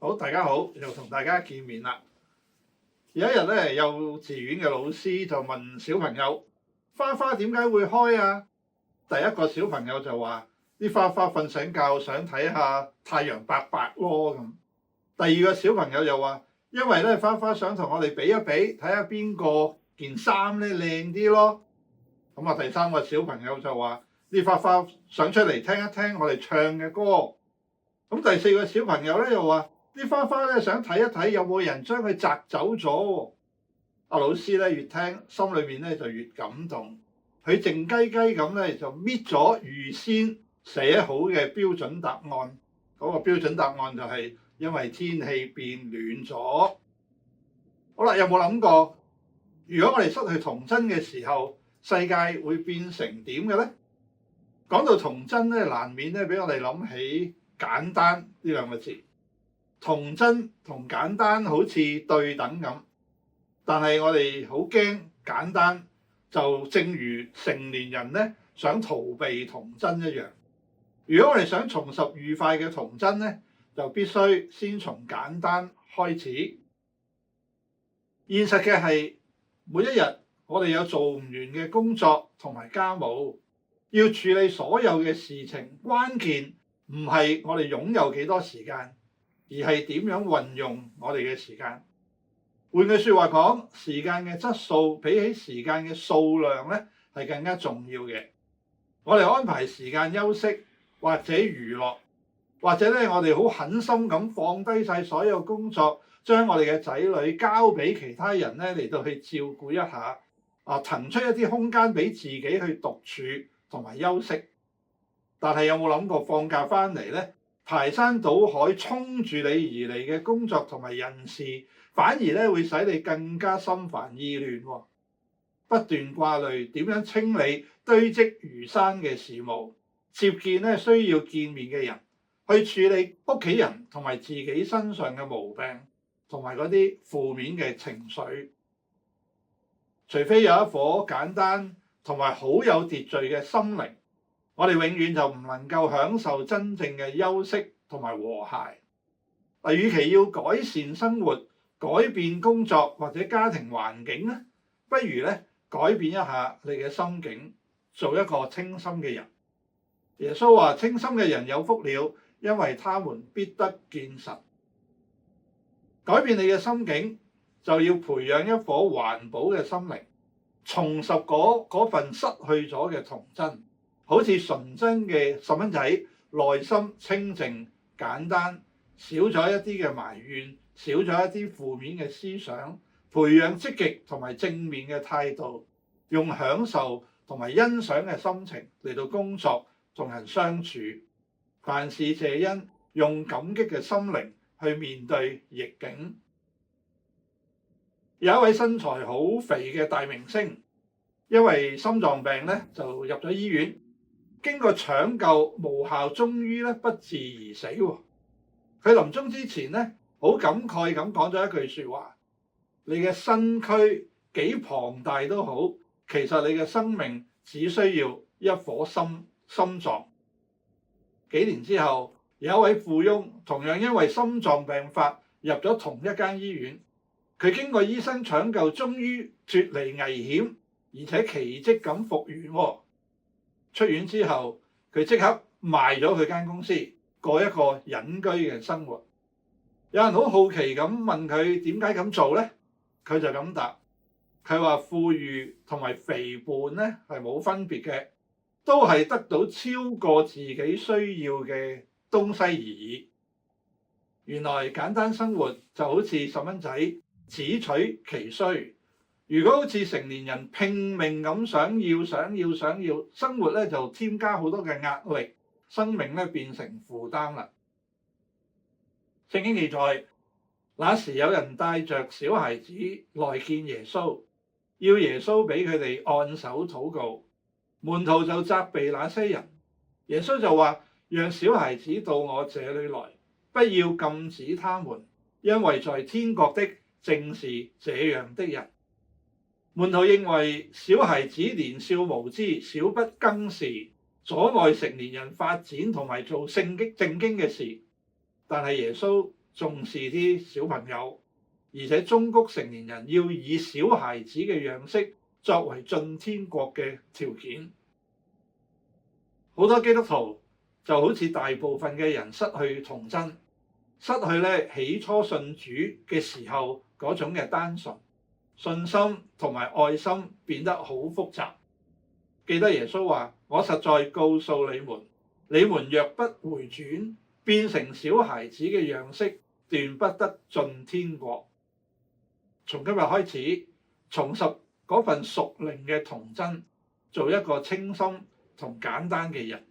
好，大家好，又同大家見面啦。有一日咧，幼稚園嘅老師就問小朋友：花花點解會開啊？第一個小朋友就話：啲花花瞓醒覺，想睇下太陽白白咯咁。第二個小朋友又話：因為咧，花花想同我哋比一比，睇下邊個件衫咧靚啲咯。咁啊，第三個小朋友就話：啲花花想出嚟聽一聽我哋唱嘅歌。咁第四個小朋友咧又話：啲花花咧想睇一睇有冇人將佢摘走咗。阿老師咧越聽，心裏面咧就越感動。佢靜雞雞咁咧就搣咗預先寫好嘅標準答案。嗰個標準答案就係因為天氣變暖咗。好啦，有冇諗過，如果我哋失去童真嘅時候，世界會變成點嘅咧？講到童真咧，難免咧俾我哋諗起簡單呢兩個字。童真同簡單好似對等咁，但係我哋好驚簡單，就正如成年人咧想逃避童真一樣。如果我哋想重拾愉快嘅童真咧，就必須先從簡單開始。現實嘅係每一日我哋有做唔完嘅工作同埋家務，要處理所有嘅事情，關鍵唔係我哋擁有幾多時間，而係點樣運用我哋嘅時間。換句説話講，時間嘅質素比起時間嘅數量咧係更加重要嘅。我哋安排時間休息或者娛樂，或者咧我哋好狠心咁放低晒所有工作，將我哋嘅仔女交俾其他人咧嚟到去照顧一下，騰出一啲空間俾自己去獨處同埋休息。但係有冇諗過放假翻嚟咧，排山倒海衝住你而嚟嘅工作同埋人事，反而咧會使你更加心煩意亂喎，不斷掛慮點樣清理堆積如山嘅事務，接見咧需要見面嘅人，去處理屋企人同埋自己身上嘅毛病同埋嗰啲負面嘅情緒。除非有一顆簡單同埋好有秩序嘅心靈，我哋永遠就唔能夠享受真正嘅休息同埋和諧。與其要改善生活、改變工作或者家庭環境咧，不如咧改變一下你嘅心境，做一個清心嘅人。耶穌話：清心嘅人有福了，因為他們必得見神。改變你嘅心境，就要培養一顆環保嘅心靈，重拾嗰份失去咗嘅童真。好似純真嘅細蚊仔，內心清靜簡單，少咗一啲嘅埋怨，少咗一啲負面嘅思想，培養積極同埋正面嘅態度，用享受同埋欣賞嘅心情嚟到工作同人相處，凡事謝恩，用感激嘅心靈去面對逆境。有一位身材好肥嘅大明星，因為心臟病咧就入咗醫院。經過搶救無效，終於咧不治而死。佢臨終之前咧，好感慨咁講咗一句説話：你嘅身軀幾龐大都好，其實你嘅生命只需要一顆心臟。幾年之後，有一位富翁同樣因為心臟病發入咗同一間醫院，佢經過醫生搶救，終於脫離危險，而且奇蹟咁復原。出院之後，佢即刻賣咗佢間公司，過一個隱居嘅生活。有人好好奇咁問佢點解咁做咧？佢就咁答：佢話富裕同埋肥胖咧係冇分別嘅，都係得到超過自己需要嘅東西而已。原來簡單生活就好似細蚊仔，只取其需。如果好似成年人拼命咁想要，生活咧就添加好多嘅壓力，生命咧變成負擔啦。聖經記載，那時有人帶着小孩子來見耶穌，要耶穌俾佢哋按手禱告。門徒就責備那些人，耶穌就話：讓小孩子到我這裡來，不要禁止他們，因為在天國的正是這樣的人。門徒認為小孩子年少無知，少不更事，阻礙成年人發展同埋做正經嘅事。但係耶穌重視啲小朋友，而且忠告成年人要以小孩子嘅樣式作為進天國嘅條件。好多基督徒就好似大部分嘅人失去童真，失去咧起初信主嘅時候嗰種嘅單純，信心同埋愛心變得好複雜。記得耶穌話：我實在告訴你們，你們若不回轉，變成小孩子嘅樣式，斷不得進天國。從今日開始，重拾嗰份屬靈嘅童真，做一個清心同簡單嘅人。